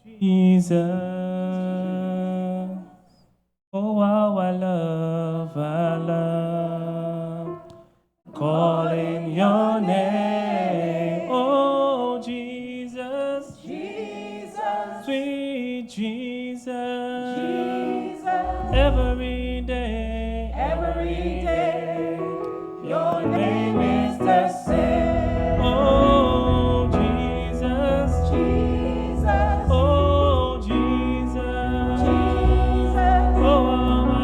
Jesus. Oh, how I love calling your name. Oh, Jesus, Jesus, sweet Jesus. Jesus, Every day, every day, your name is the same. Oh, Jesus, Jesus, oh, Jesus. Jesus, Oh, how I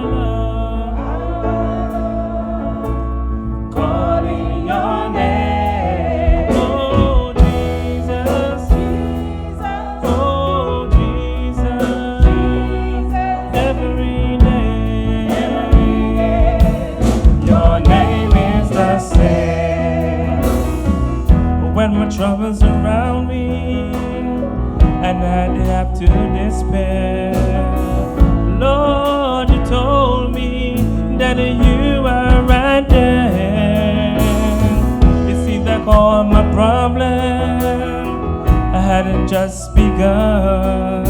love calling your name. oh, Jesus, Jesus, oh, Jesus. Jesus, Every day, your name is the same. when my troubles around me and I'd have to despair, Lord, you told me that you are right there. It seems like all my problems I hadn't just begun.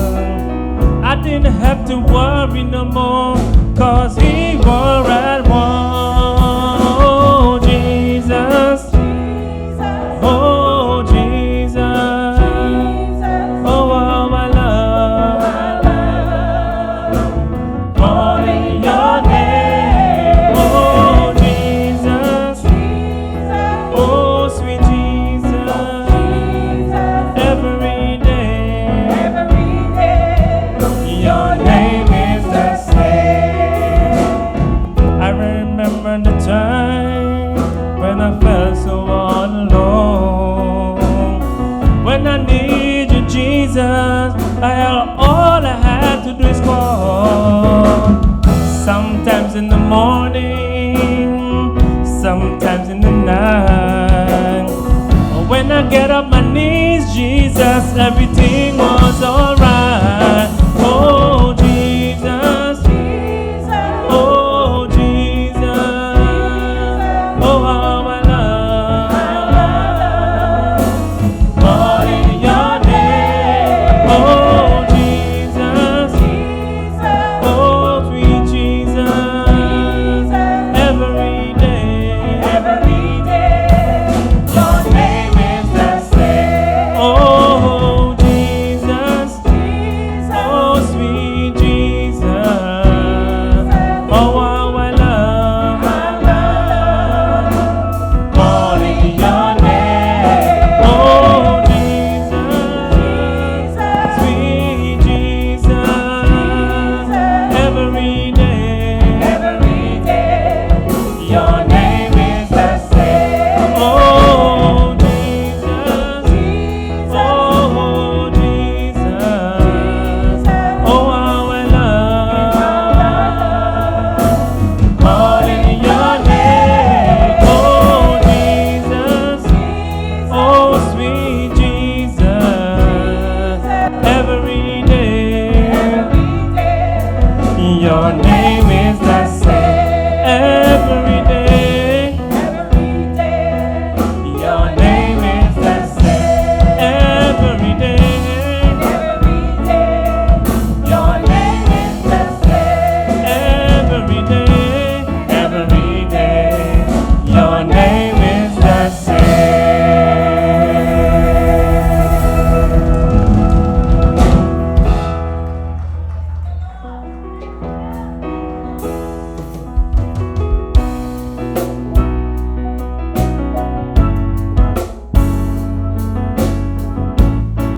I didn't have to worry no more, 'cause He was right one. Oh, Jesus, oh, Jesus, oh, how I love calling your name. Oh, Jesus, oh, sweet Jesus, every day, your name is the same. I remember the time when I felt so all alone. When I need you, Jesus, all I had to do is call. Sometimes in the morning, sometimes in the night. When I get up my knees, Jesus, everything was alright. Oh, Jesus, oh, Jesus, oh, how I love calling your name. Oh, Jesus, oh, sweet Jesus, every day, Your name is the same. oh, Jesus, oh, sweet Jesus, oh, how I love calling your name. Oh, Jesus, sweet Jesus, every day, Your name is the same. oh, Jesus, oh, Jesus, oh, how I love calling your name. Oh, Jesus, oh, sweet Jesus, every day, your name.